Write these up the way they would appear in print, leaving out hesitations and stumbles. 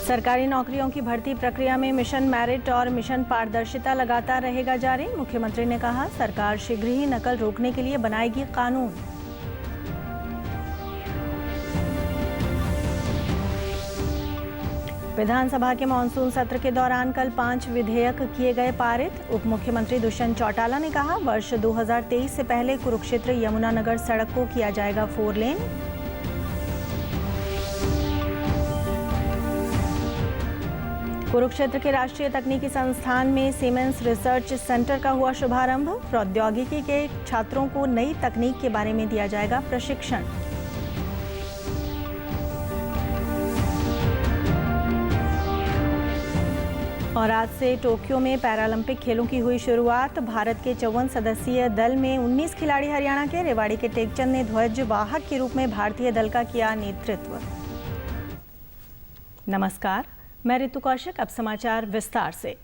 सरकारी नौकरियों की भर्ती प्रक्रिया में मिशन मेरिट और मिशन पारदर्शिता लगातार रहेगा जारी। मुख्यमंत्री ने कहा, सरकार शीघ्र ही नकल रोकने के लिए बनाएगी कानून। विधानसभा के मानसून सत्र के दौरान कल 5 विधेयक किए गए पारित। उप मुख्यमंत्री दुष्यंत चौटाला ने कहा, वर्ष 2023 से पहले कुरुक्षेत्र यमुनानगर सड़क को किया जाएगा 4 लेन। कुरुक्षेत्र के राष्ट्रीय तकनीकी संस्थान में सीमेंस रिसर्च सेंटर का हुआ शुभारंभ। प्रौद्योगिकी के छात्रों को नई तकनीक के बारे में दिया जाएगा प्रशिक्षण। और आज से टोक्यो में पैरालंपिक खेलों की हुई शुरुआत। भारत के 54 सदस्यीय दल में 19 खिलाड़ी हरियाणा के। रेवाड़ी के टेकचंद ने ध्वज वाहक के रूप में भारतीय दल का किया नेतृत्व। नमस्कार, मैं ऋतु कौशिक। अब समाचार विस्तार से।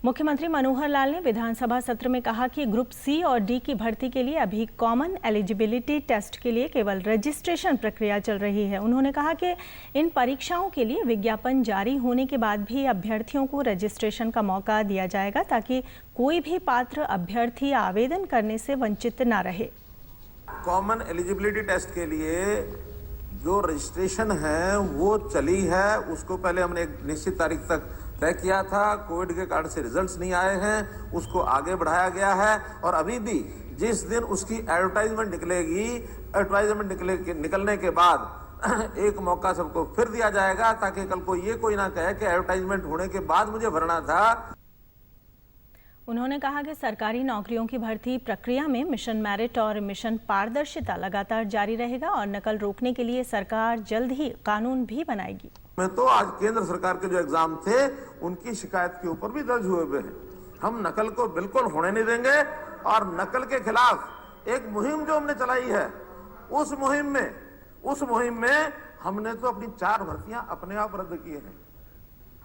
मुख्यमंत्री मनोहर लाल ने विधानसभा सत्र में कहा कि ग्रुप सी और डी की भर्ती के लिए अभी कॉमन एलिजिबिलिटी टेस्ट के लिए केवल रजिस्ट्रेशन प्रक्रिया चल रही है। उन्होंने कहा कि इन परीक्षाओं के लिए विज्ञापन जारी होने के बाद भी अभ्यर्थियों को रजिस्ट्रेशन का मौका दिया जाएगा, ताकि कोई भी पात्र अभ्यर्थी आवेदन करने से वंचित न रहे। कॉमन एलिजिबिलिटी टेस्ट के लिए जो रजिस्ट्रेशन है वो चली है, उसको पहले हमने एक निश्चित तारीख तक तय किया था। कोविड के कारण से रिजल्ट्स नहीं आए हैं, उसको आगे बढ़ाया गया है। और अभी भी जिस दिन उसकी एडवर्टाइजमेंट निकलेगी, एडवर्टाइजमेंट निकलने के बाद एक मौका सबको फिर दिया जाएगा, ताकि कल को ये कोई ना कहे कि एडवर्टाइजमेंट होने के बाद मुझे भरना था। उन्होंने कहा कि सरकारी नौकरियों की भर्ती प्रक्रिया में मिशन मेरिट और मिशन पारदर्शिता लगातार जारी रहेगा और नकल रोकने के लिए सरकार जल्द ही कानून भी बनाएगी। मैं तो आज केंद्र सरकार के जो एग्जाम थे उनकी शिकायत के ऊपर भी दर्ज हुए हैं। हम नकल को बिल्कुल होने नहीं देंगे और नकल के खिलाफ एक मुहिम जो हमने चलाई है, उस मुहिम में हमने तो अपनी 4 भर्तियां अपने आप रद्द की हैं।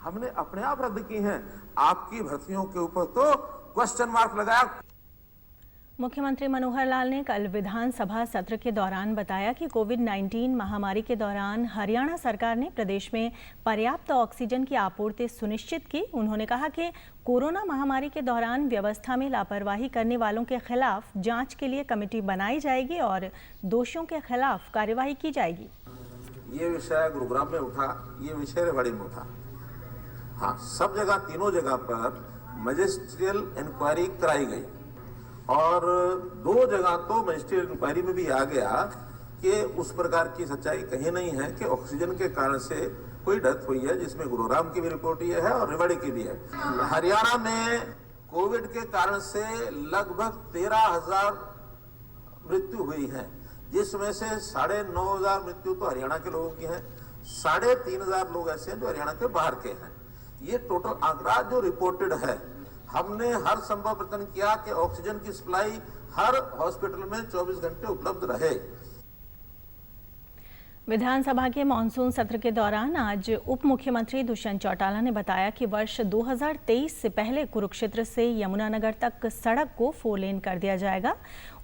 हमने अपने आप रद्द की हैं। आपकी भर्तियों के ऊपर तो क्वेश्चन मार्क लगाया। मुख्यमंत्री मनोहर लाल ने कल विधानसभा सत्र के दौरान बताया कि कोविड-19 महामारी के दौरान हरियाणा सरकार ने प्रदेश में पर्याप्त ऑक्सीजन की आपूर्ति सुनिश्चित की। उन्होंने कहा कि कोरोना महामारी के दौरान व्यवस्था में लापरवाही करने वालों के खिलाफ जांच के लिए कमेटी बनाई जाएगी और दोषियों के खिलाफ कार्यवाही की जाएगी। ये विषय गुरुग्राम में उठा, ये विषय रेवाड़ी में उठा। हाँ, सब जगह, तीनों जगह पर मजिस्ट्रियल इंक्वायरी कराई गई और 2 जगह तो मजिस्ट्रियल इंक्वायरी में भी आ गया कि उस प्रकार की सच्चाई कहीं नहीं है कि ऑक्सीजन के कारण से कोई डेथ हुई है, जिसमें गुरुग्राम की भी रिपोर्ट ये है और रेवाड़ी की भी है। हरियाणा में कोविड के कारण से लगभग 13,000 मृत्यु हुई है, जिसमें से 9,500 मृत्यु तो हरियाणा के लोगों की है, 3,500 लोग ऐसे हैं जो हरियाणा के बाहर के हैं। ये टोटल आंकड़ा जो रिपोर्टेड है। हमने हर संभव प्रयत्न किया कि ऑक्सीजन की सप्लाई हर हॉस्पिटल में 24 घंटे उपलब्ध रहे। विधानसभा के मानसून सत्र के दौरान आज उप मुख्यमंत्री दुष्यंत चौटाला ने बताया कि वर्ष 2023 से पहले कुरुक्षेत्र से यमुनानगर तक सड़क को 4 लेन कर दिया जाएगा।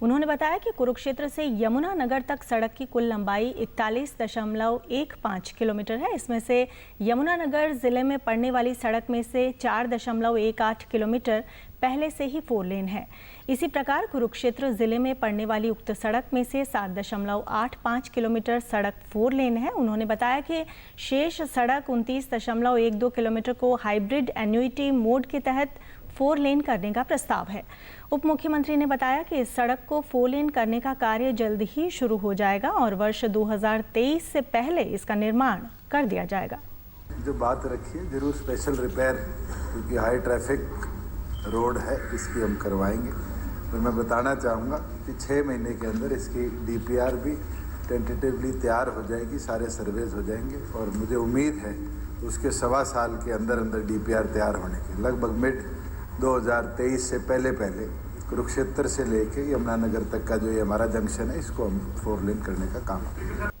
उन्होंने बताया कि कुरुक्षेत्र से यमुनानगर तक सड़क की कुल लंबाई 41.15 किलोमीटर है। इसमें से यमुनानगर जिले में पड़ने वाली सड़क में से 4.18 किलोमीटर पहले से ही 4 लेन है। इसी प्रकार कुरुक्षेत्र जिले में पड़ने वाली उक्त सड़क में से 7.85 किलोमीटर सड़क 4 लेन है। उन्होंने बताया कि शेष सड़क 29.12 किलोमीटर को हाइब्रिड एन्युइटी मोड के तहत 4 लेन करने का प्रस्ताव है। उप मुख्यमंत्री ने बताया कि इस सड़क को 4 लेन करने का कार्य जल्द ही शुरू हो जाएगा और वर्ष 2023 से पहले इसका निर्माण कर दिया जाएगा। जो बात रखी है, जरूर स्पेशल रिपेयर, क्योंकि हाई ट्रैफिक रोड है, इसकी हम करवाएंगे। और मैं बताना चाहूँगा कि 6 महीने के अंदर इसकी DPR भी टेंटेटिवली तैयार हो जाएगी, सारे सर्वेज हो जाएंगे और मुझे उम्मीद है उसके 1.25 साल के अंदर DPR तैयार होने के लगभग मिड 2023 से पहले कुरुक्षेत्र से लेके यमुनानगर तक का जो ये हमारा जंक्शन है, इसको हम 4 लेन करने का काम करेंगे।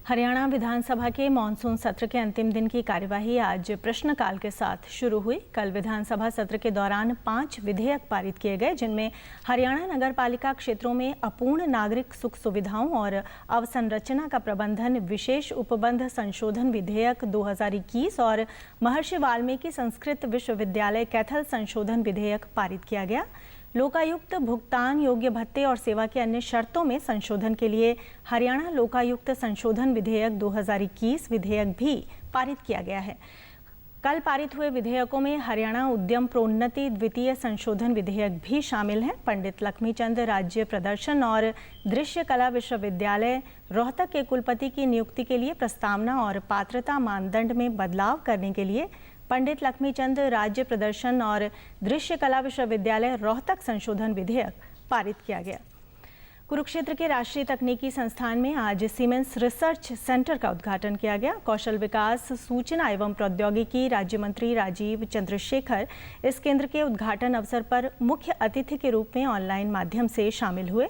हरियाणा विधानसभा के मानसून सत्र के अंतिम दिन की कार्यवाही आज प्रश्नकाल के साथ शुरू हुई। कल विधानसभा सत्र के दौरान 5 विधेयक पारित किए गए, जिनमें हरियाणा नगरपालिका क्षेत्रों में अपूर्ण नागरिक सुख सुविधाओं और अवसंरचना का प्रबंधन विशेष उपबंध संशोधन विधेयक 2021 और महर्षि वाल्मीकि संस्कृत विश्वविद्यालय कैथल संशोधन विधेयक पारित किया गया। लोकायुक्त भुगतान योग्य भत्ते और सेवा की अन्य शर्तों में संशोधन के लिए हरियाणा लोकायुक्त संशोधन विधेयक 2021 विधेयक भी पारित किया गया है। कल पारित हुए विधेयकों में हरियाणा उद्यम प्रोन्नति द्वितीय संशोधन विधेयक भी शामिल है। पंडित लक्ष्मीचंद राज्य प्रदर्शन और दृश्य कला विश्वविद्यालय रोहतक के कुलपति की नियुक्ति के लिए प्रस्तावना और पात्रता मानदंड में बदलाव करने के लिए पंडित लक्ष्मीचंद राज्य प्रदर्शन और दृश्य कला विश्वविद्यालय रोहतक संशोधन विधेयक पारित किया गया। कुरुक्षेत्र के राष्ट्रीय तकनीकी संस्थान में आज सीमेंस रिसर्च सेंटर का उद्घाटन किया गया। कौशल विकास, सूचना एवं प्रौद्योगिकी राज्य मंत्री राजीव चंद्रशेखर इस केंद्र के उद्घाटन अवसर पर मुख्य अतिथि के रूप में ऑनलाइन माध्यम से शामिल हुए।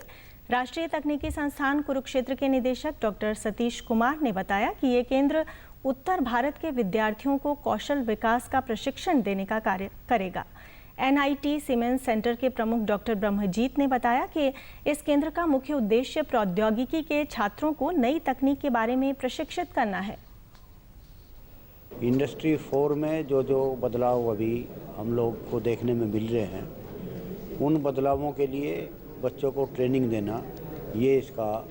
राष्ट्रीय तकनीकी संस्थान कुरुक्षेत्र के निदेशक डॉक्टर सतीश कुमार ने बताया कि ये केंद्र उत्तर भारत के विद्यार्थियों को कौशल विकास का प्रशिक्षण देने का कार्य करेगा। NIT सीमेंस सेंटर के प्रमुख डॉक्टर ब्रह्मजीत ने बताया कि इस केंद्र का मुख्य उद्देश्य प्रौद्योगिकी के छात्रों को नई तकनीक के बारे में प्रशिक्षित करना है। इंडस्ट्री 4 में जो बदलाव अभी हम लोग को देखने में मिल रहे हैं, उन बदलावों के लिए बच्चों को ट्रेनिंग देना, ये इसका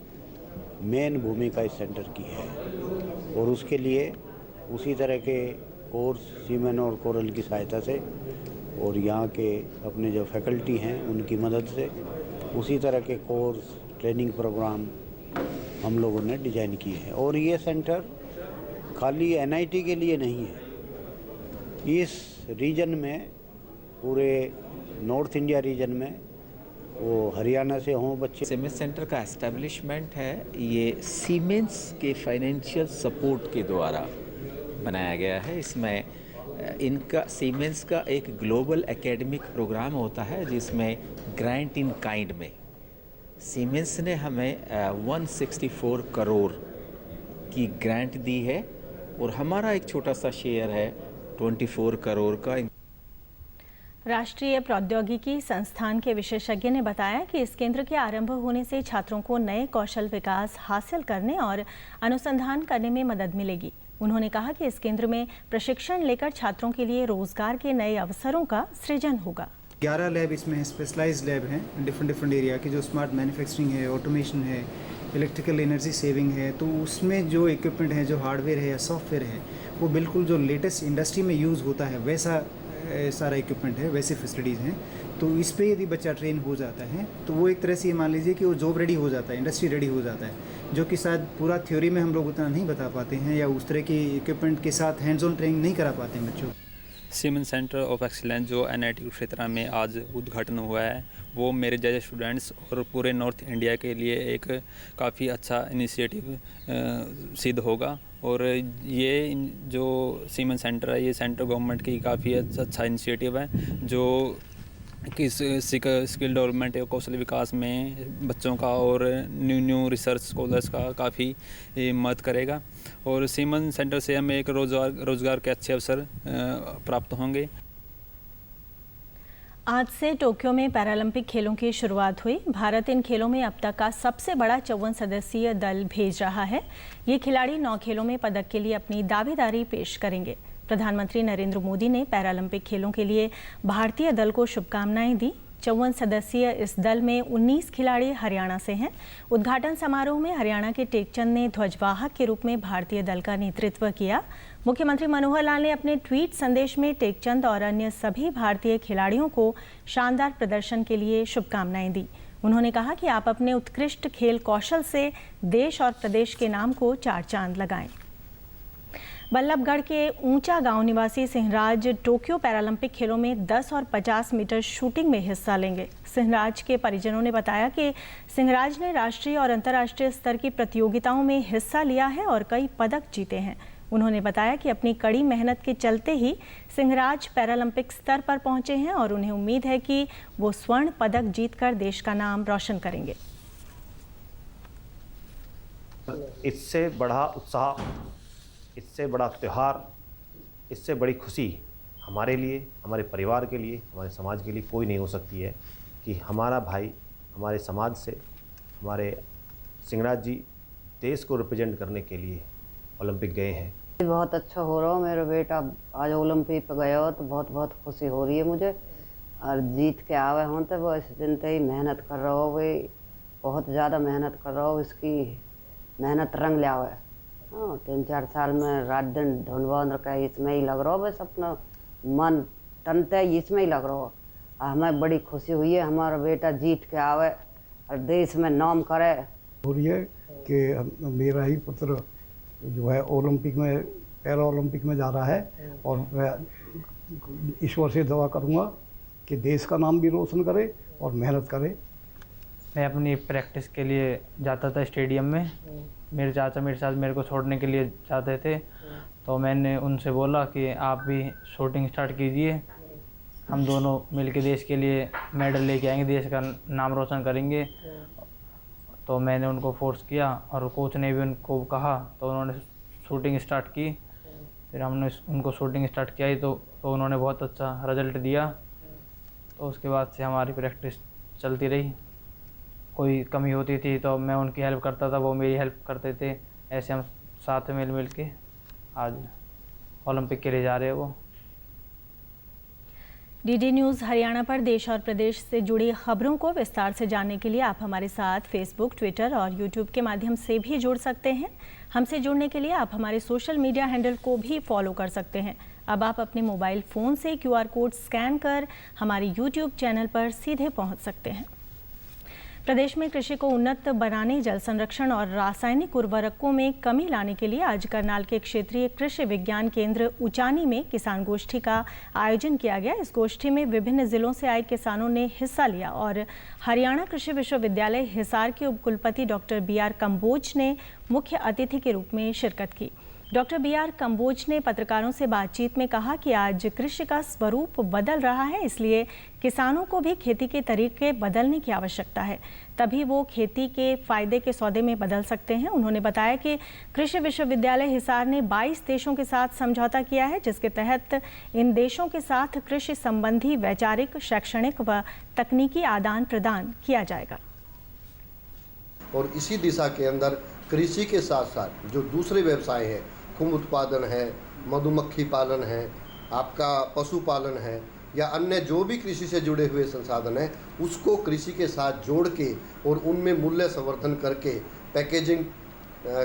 मेन भूमिका इस सेंटर की है। और उसके लिए उसी तरह के कोर्स सीमेन और कोरल की सहायता से और यहाँ के अपने जो फैकल्टी हैं उनकी मदद से उसी तरह के कोर्स ट्रेनिंग प्रोग्राम हम लोगों ने डिज़ाइन किए हैं। और ये सेंटर खाली NIT के लिए नहीं है, इस रीजन में पूरे नॉर्थ इंडिया रीजन में वो हरियाणा से हों बच्चे। सीमेंस सेंटर का एस्टेब्लिशमेंट है, ये सीमेंस के फाइनेंशियल सपोर्ट के द्वारा बनाया गया है। इसमें इनका सीमेंस का एक ग्लोबल एकेडमिक प्रोग्राम होता है जिसमें ग्रांट इन काइंड में सीमेंस ने हमें 164 करोड़ की ग्रांट दी है और हमारा एक छोटा सा शेयर है 24 करोड़ का। राष्ट्रीय प्रौद्योगिकी संस्थान के विशेषज्ञ ने बताया कि इस केंद्र के आरंभ होने से छात्रों को नए कौशल विकास हासिल करने और अनुसंधान करने में मदद मिलेगी। उन्होंने कहा कि इस केंद्र में प्रशिक्षण लेकर छात्रों के लिए रोजगार के नए अवसरों का सृजन होगा। 11 लैब इसमें स्पेशलाइज्ड लैब हैं डिफरेंट एरिया की, जो स्मार्ट मैन्युफैक्चरिंग है, ऑटोमेशन है, इलेक्ट्रिकल एनर्जी सेविंग है। तो उसमें जो इक्विपमेंट है, जो हार्डवेयर है या सॉफ्टवेयर है, वो बिल्कुल जो लेटेस्ट इंडस्ट्री में यूज़ होता है वैसा सारा इक्विपमेंट है, वैसे फैसिलिटीज़ हैं। तो इस पे यदि बच्चा ट्रेन हो जाता है तो वो एक तरह से ये मान लीजिए कि वो जॉब रेडी हो जाता है, इंडस्ट्री रेडी हो जाता है, जो कि शायद पूरा थ्योरी में हम लोग उतना नहीं बता पाते हैं या उस तरह की इक्विपमेंट के साथ हैंड्स ऑन ट्रेनिंग नहीं करा पाते हैं बच्चों। सीमेंस सेंटर ऑफ एक्सीलेंस जो NIT क्षेत्र में आज उद्घाटन हुआ है, वो मेरे जैसे स्टूडेंट्स और पूरे नॉर्थ इंडिया के लिए एक काफ़ी अच्छा इनिशिएटिव सिद्ध होगा। और ये जो सीमेंस सेंटर है, ये सेंट्रल गवर्नमेंट की काफ़ी अच्छा इनिशिएटिव है, जो कि स्किल डेवलपमेंट और कौशल विकास में बच्चों का और न्यू रिसर्च स्कॉलर्स का काफ़ी मदद करेगा। और सीमेंस सेंटर से हमें एक रोज़गार के अच्छे अवसर प्राप्त होंगे। आज से टोक्यो में पैरालंपिक खेलों की शुरुआत हुई। भारत इन खेलों में अब तक का सबसे बड़ा 54 सदस्यीय दल भेज रहा है। ये खिलाड़ी 9 खेलों में पदक के लिए अपनी दावेदारी पेश करेंगे। प्रधानमंत्री नरेंद्र मोदी ने पैरालंपिक खेलों के लिए भारतीय दल को शुभकामनाएं दी। 54 सदस्यीय इस दल में 19 खिलाड़ी हरियाणा से हैं। उद्घाटन समारोह में हरियाणा के टेकचंद ने ध्वजवाहक के रूप में भारतीय दल का नेतृत्व किया। मुख्यमंत्री मनोहर लाल ने अपने ट्वीट संदेश में टेकचंद और अन्य सभी भारतीय खिलाड़ियों को शानदार प्रदर्शन के लिए शुभकामनाएं दी। उन्होंने कहा कि आप अपने उत्कृष्ट खेल कौशल से देश और प्रदेश के नाम को 4 चांद लगाएं। बल्लभगढ़ के ऊंचा गांव निवासी सिंहराज टोक्यो पैरालंपिक खेलों में 10 और 50 मीटर शूटिंग में हिस्सा लेंगे। सिंहराज के परिजनों ने बताया कि सिंहराज ने राष्ट्रीय और अंतर्राष्ट्रीय स्तर की प्रतियोगिताओं में हिस्सा लिया है और कई पदक जीते हैं। उन्होंने बताया कि अपनी कड़ी मेहनत के चलते ही सिंहराज पैरालंपिक स्तर पर पहुंचे हैं और उन्हें उम्मीद है कि वो स्वर्ण पदक जीतकर देश का नाम रोशन करेंगे। इससे बड़ा उत्साह, इससे बड़ा त्यौहार, इससे बड़ी खुशी हमारे लिए, हमारे परिवार के लिए, हमारे समाज के लिए कोई नहीं हो सकती है कि हमारा भाई हमारे समाज से, हमारे सिंहराज जी देश को रिप्रेजेंट करने के लिए ओलंपिक गए हैं। बहुत अच्छा हो रहा हो, मेरा बेटा आज ओलंपिक पे गया हो तो बहुत बहुत खुशी हो रही है मुझे। और जीत के आवे हों तो वो इस दिन से ही मेहनत कर रहा हो, वही बहुत ज़्यादा मेहनत कर रहा हो, इसकी मेहनत रंग ले आवे। हाँ, 3-4 साल में रात दिन ढूंढवा रखा है, इसमें ही लग रहा हो, बस अपना मन टनते इसमें ही लग रहा हो। हमें बड़ी खुशी हुई है, हमारा बेटा जीत के आवे और देश में नाम करे। हो रही है कि मेरा ही पुत्र जो है ओलंपिक में, पैरा ओलंपिक में जा रहा है और मैं ईश्वर से दुआ करूंगा कि देश का नाम भी रोशन करे और मेहनत करे। मैं अपनी प्रैक्टिस के लिए जाता था स्टेडियम में, मेरे चाचा मेरे साथ मेरे को छोड़ने के लिए जाते थे, तो मैंने उनसे बोला कि आप भी शूटिंग स्टार्ट कीजिए, हम दोनों मिलकर देश के लिए मेडल लेके आएंगे, देश का नाम रोशन करेंगे। तो मैंने उनको फोर्स किया और कोच ने भी उनको कहा, तो उन्होंने शूटिंग स्टार्ट की। फिर हमने उनको शूटिंग स्टार्ट किया ही तो उन्होंने बहुत अच्छा रिजल्ट दिया। तो उसके बाद से हमारी प्रैक्टिस चलती रही। कोई कमी होती थी तो मैं उनकी हेल्प करता था, वो मेरी हेल्प करते थे, ऐसे हम साथ में मिल के आज ओलंपिक के लिए जा रहे हैं वो। डीडी न्यूज़ हरियाणा पर देश और प्रदेश से जुड़ी खबरों को विस्तार से जानने के लिए आप हमारे साथ फेसबुक, ट्विटर और यूट्यूब के माध्यम से भी जुड़ सकते हैं। हमसे जुड़ने के लिए आप हमारे सोशल मीडिया हैंडल को भी फॉलो कर सकते हैं। अब आप अपने मोबाइल फ़ोन से QR कोड स्कैन कर हमारे यूट्यूब चैनल पर सीधे पहुंच सकते हैं। प्रदेश में कृषि को उन्नत बनाने, जल संरक्षण और रासायनिक उर्वरकों में कमी लाने के लिए आज करनाल के क्षेत्रीय कृषि विज्ञान केंद्र उचानी में किसान गोष्ठी का आयोजन किया गया। इस गोष्ठी में विभिन्न जिलों से आए किसानों ने हिस्सा लिया और हरियाणा कृषि विश्वविद्यालय हिसार के उपकुलपति डॉक्टर BR कंबोज ने मुख्य अतिथि के रूप में शिरकत की। डॉक्टर BR कंबोज ने पत्रकारों से बातचीत में कहा कि आज कृषि का स्वरूप बदल रहा है, इसलिए किसानों को भी खेती के तरीके बदलने की आवश्यकता है, तभी वो खेती के फायदे के सौदे में बदल सकते हैं। उन्होंने बताया कि कृषि विश्वविद्यालय हिसार ने 22 देशों के साथ समझौता किया है, जिसके तहत इन देशों के साथ कृषि संबंधी वैचारिक, शैक्षणिक व तकनीकी आदान प्रदान किया जाएगा। और इसी दिशा के अंदर कृषि के साथ साथ जो दूसरे व्यवसाय हैं, खुम्ब उत्पादन है, मधुमक्खी पालन है, आपका पशुपालन है या अन्य जो भी कृषि से जुड़े हुए संसाधन हैं, उसको कृषि के साथ जोड़ के और उनमें मूल्य संवर्धन करके, पैकेजिंग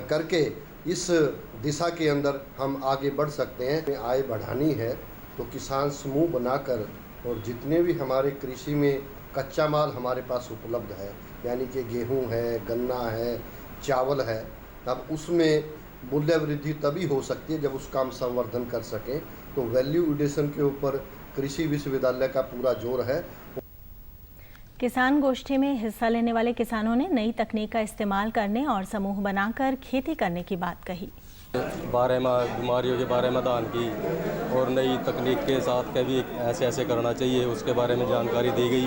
करके इस दिशा के अंदर हम आगे बढ़ सकते हैं। आय बढ़ानी है तो किसान समूह बनाकर और जितने भी हमारे कृषि में कच्चा माल हमारे पास उपलब्ध है, यानी कि गेहूँ है, गन्ना है, चावल है, अब उसमें मूल्य वृद्धि तभी हो सकती है जब उसका हम संवर्धन कर सकें। तो वैल्यू एडिशन के ऊपर कृषि विश्वविद्यालय का पूरा जोर है। किसान गोष्ठी में हिस्सा लेने वाले किसानों ने नई तकनीक का इस्तेमाल करने और समूह बनाकर खेती करने की बात कही। बारे में बीमारियों के बारे में दान की और नई तकनीक के साथ कभी ऐसे ऐसे करना चाहिए, उसके बारे में जानकारी दी गई।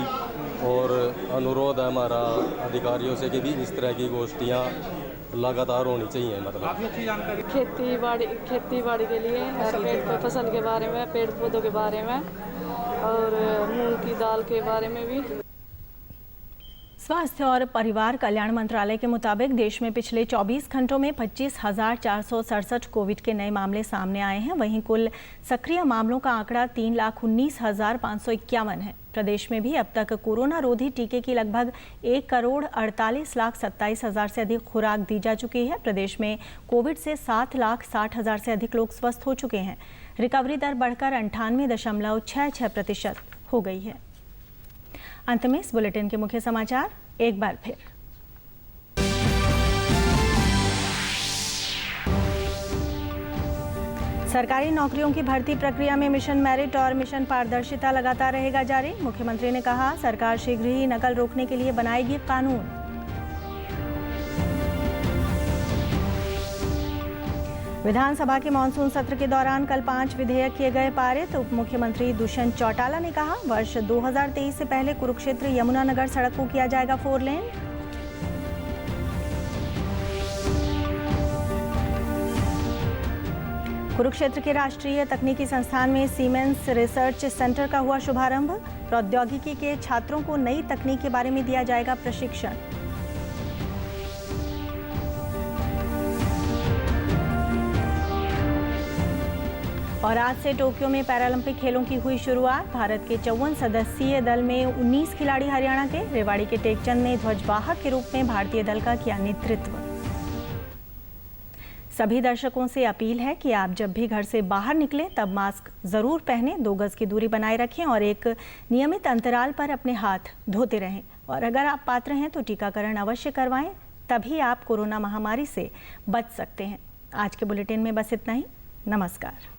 और अनुरोध है हमारा अधिकारियों से कि भी इस तरह की गोष्ठियाँ लगातार होनी चाहिए। मतलब खेती बाड़ी के लिए और पेड़ फसल के बारे में, पेड़ पौधों के बारे में और मूंग की दाल के बारे में भी। स्वास्थ्य और परिवार कल्याण मंत्रालय के मुताबिक देश में पिछले 24 घंटों में 25,467 कोविड के नए मामले सामने आए हैं। वहीं कुल सक्रिय मामलों का आंकड़ा 3,19,551 है। प्रदेश में भी अब तक कोरोना रोधी टीके की लगभग 1,48,27,000 से अधिक खुराक दी जा चुकी है। प्रदेश में कोविड से 7,60,000 से अधिक लोग स्वस्थ हो चुके हैं। रिकवरी दर बढ़कर 98.66% हो गई है। अंत में इस बुलेटिन के मुख्य समाचार एक बार फिर। सरकारी नौकरियों की भर्ती प्रक्रिया में मिशन मेरिट और मिशन पारदर्शिता लगातार रहेगा जारी। मुख्यमंत्री ने कहा, सरकार शीघ्र ही नकल रोकने के लिए बनाएगी कानून। विधानसभा के मानसून सत्र के दौरान कल 5 विधेयक किए गए पारित। उप मुख्यमंत्री दुष्यंत चौटाला ने कहा, वर्ष 2023 से पहले कुरुक्षेत्र यमुनानगर सड़क को किया जाएगा 4 लेन। कुरुक्षेत्र के राष्ट्रीय तकनीकी संस्थान में सीमेंस रिसर्च सेंटर का हुआ शुभारंभ। प्रौद्योगिकी के छात्रों को नई तकनीक के बारे में दिया जाएगा प्रशिक्षण। और आज से टोक्यो में पैरालंपिक खेलों की हुई शुरुआत। भारत के 54 सदस्यीय दल में 19 खिलाड़ी हरियाणा के। रेवाड़ी के टेकचंद ने ध्वजवाहक के रूप में भारतीय दल का किया नेतृत्व। सभी दर्शकों से अपील है कि आप जब भी घर से बाहर निकलें तब मास्क जरूर पहनें, 2 गज की दूरी बनाए रखें और एक नियमित अंतराल पर अपने हाथ धोते रहें। और अगर आप पात्र हैं तो टीकाकरण अवश्य करवाएं, तभी आप कोरोना महामारी से बच सकते हैं। आज के बुलेटिन में बस इतना ही। नमस्कार।